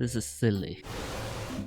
This is silly.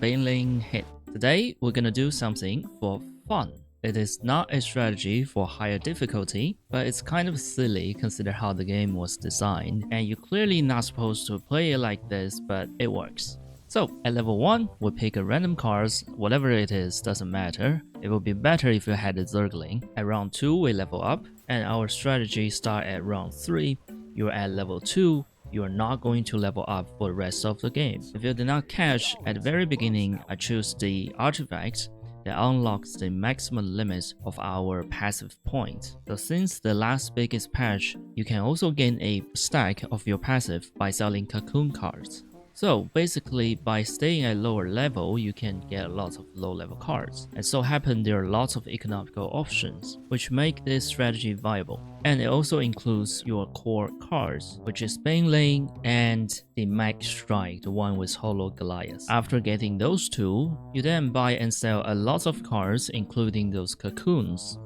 Baneling hit. Today, we're gonna do something for fun. It is not a strategy for higher difficulty, but it's kind of silly consider how the game was designed, and you're clearly not supposed to play it like this, but it works. So, at level 1, we pick a random cards, whatever it is, doesn't matter. It would be better if you had a Zergling. At round 2, we level up, and our strategy start at round 3. You're at level 2, you are not going to level up for the rest of the game. If you did not catch, at the very beginning, I choose the artifact that unlocks the maximum limit of our passive points. So since the last biggest patch, you can also gain a stack of your passive by selling cocoon cards. So basically, by staying at lower level, you can get lots of low level cards. And so happen there are lots of economical options, which make this strategy viable. And it also includes your core cards, which is Baneling and the Mag Strike, the one with Hollow Goliath. After getting those two, you then buy and sell a lot of cards, including those cocoons.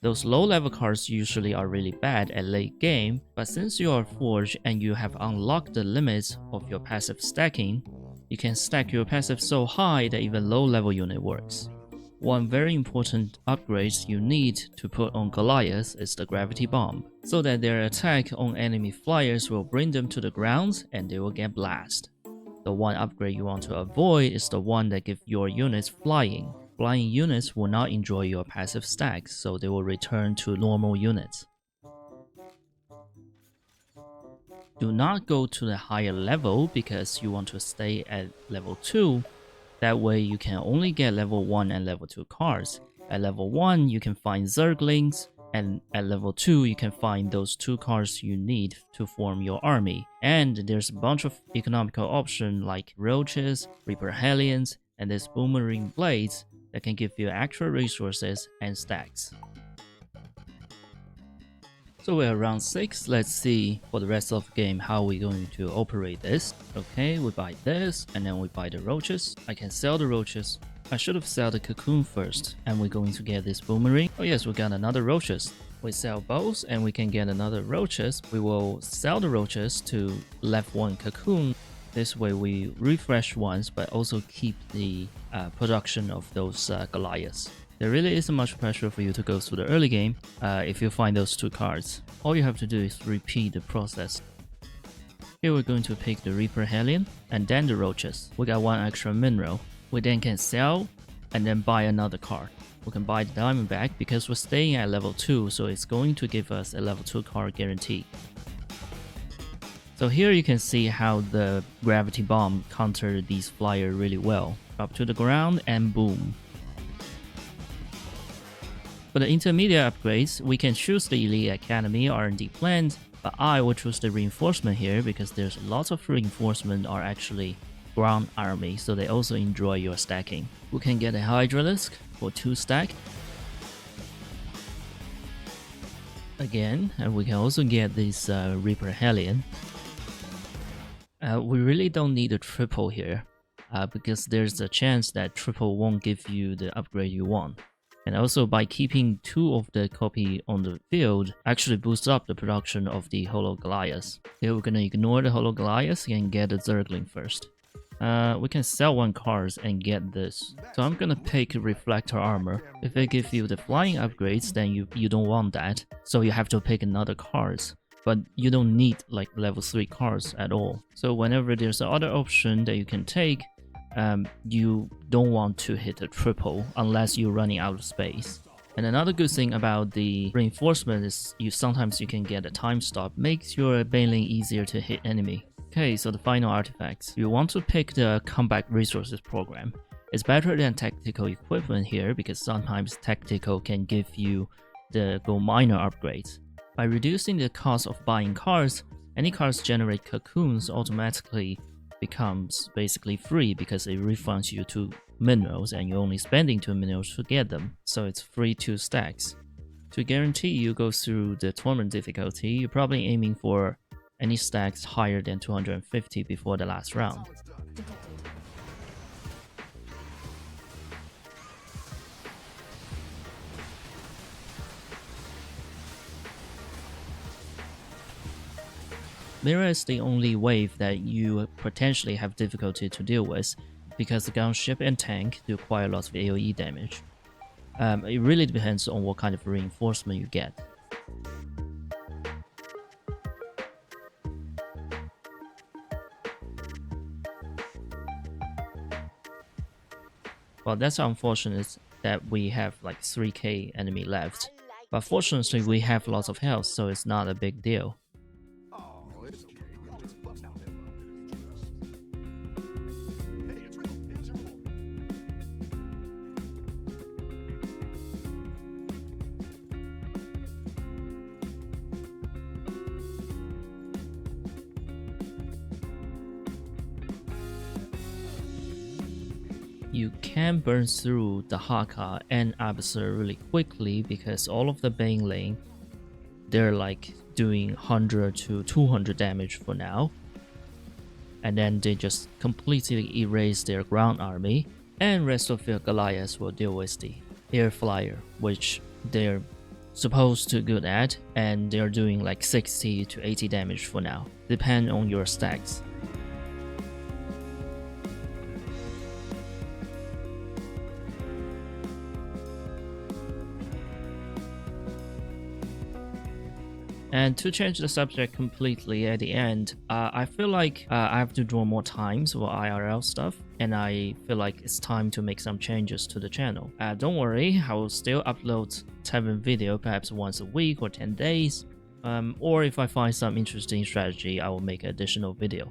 Those low-level cards usually are really bad at late game, but since you are forged and you have unlocked the limits of your passive stacking, you can stack your passive so high that even low-level unit works. One very important upgrade you need to put on Goliath is the Gravity Bomb, so that their attack on enemy flyers will bring them to the ground and they will get blasted. The one upgrade you want to avoid is the one that gives your units flying. Flying units will not enjoy your passive stacks, so they will return to normal units. Do not go to the higher level because you want to stay at level 2. That way you can only get level 1 and level 2 cards. At level 1 you can find Zerglings, and at level 2 you can find those 2 cards you need to form your army. And there's a bunch of economical options like Roaches, Reaper Hellions, and these Boomerang Blades that can give you extra resources and stacks. So we're around 6, let's see for the rest of the game how we're going to operate this. Okay, we buy this, and then we buy the roaches. I can sell the roaches. I should have sold the cocoon first, and we're going to get this boomerang. Oh yes, we got another roaches. We sell both, and we can get another roaches. We will sell the roaches to left one cocoon. This way we refresh once, but also keep the production of those Goliaths. There really isn't much pressure for you to go through the early game if you find those 2 cards. All you have to do is repeat the process. Here we're going to pick the Reaper Hellion and then the Roaches. We got 1 extra mineral. We then can sell and then buy another card. We can buy the Diamondback because we're staying at level 2, so it's going to give us a level 2 card guarantee. So here you can see how the Gravity Bomb countered these flyers really well. Drop to the ground and boom. For the intermediate upgrades, we can choose the Elite Academy R&D plant, but I will choose the reinforcement here because there's lots of reinforcement are actually ground army, so they also enjoy your stacking. We can get a Hydralisk for 2 stack. Again, and we can also get this Reaper Hellion. We really don't need a triple here, because there's a chance that triple won't give you the upgrade you want. And also by keeping 2 of the copy on the field actually boosts up the production of the Hollow Goliath. Here we're gonna ignore the Hollow Goliath and get the Zergling first. We can sell 1 card and get this. So I'm gonna pick Reflector Armor. If it gives you the flying upgrades, then you don't want that, so you have to pick another cards. But you don't need like level 3 cards at all. So whenever there's another option that you can take, you don't want to hit a triple unless you're running out of space. And another good thing about the reinforcement is sometimes you can get a time stop, makes your Baneling easier to hit enemy. Okay, so the final artifacts. You want to pick the Combat Resources program. It's better than Tactical Equipment here because sometimes Tactical can give you the Gold Miner upgrades. By reducing the cost of buying cards, any cards generate cocoons automatically becomes basically free because it refunds you 2 minerals and you're only spending 2 minerals to get them, so it's free 2 stacks. To guarantee you go through the tournament difficulty, you're probably aiming for any stacks higher than 250 before the last round. Mirror is the only wave that you potentially have difficulty to deal with, because the gunship and tank do quite a lot of AoE damage. It really depends on what kind of reinforcement you get. Well, that's unfortunate that we have like 3k enemy left. But fortunately we have lots of health, so it's not a big deal. You can burn through the Haka and Abyssal really quickly because all of the Baneling, they're like doing 100 to 200 damage for now. And then they just completely erase their ground army, and rest of your Goliaths will deal with the air flyer, which they're supposed to good at, and they're doing like 60 to 80 damage for now, depend on your stacks. And to change the subject completely at the end, I feel like I have to draw more times for IRL stuff, and I feel like it's time to make some changes to the channel. Don't worry, I will still upload Tavern video perhaps once a week or 10 days, or if I find some interesting strategy, I will make an additional video.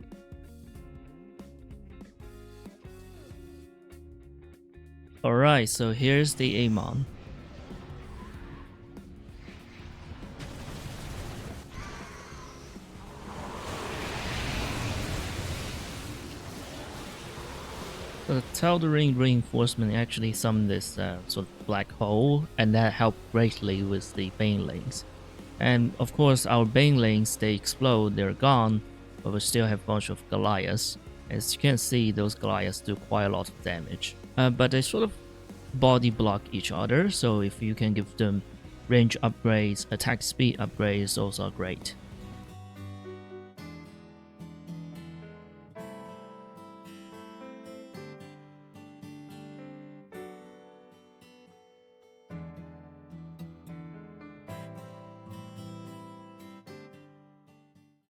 Alright, so here's the Amon. The Taldering reinforcement actually summoned this sort of black hole, and that helped greatly with the Banelings. And of course our Banelings, they explode, they're gone, but we still have a bunch of Goliaths. As you can see, those Goliaths do quite a lot of damage. But they sort of body block each other, so if you can give them range upgrades, attack speed upgrades, those are great.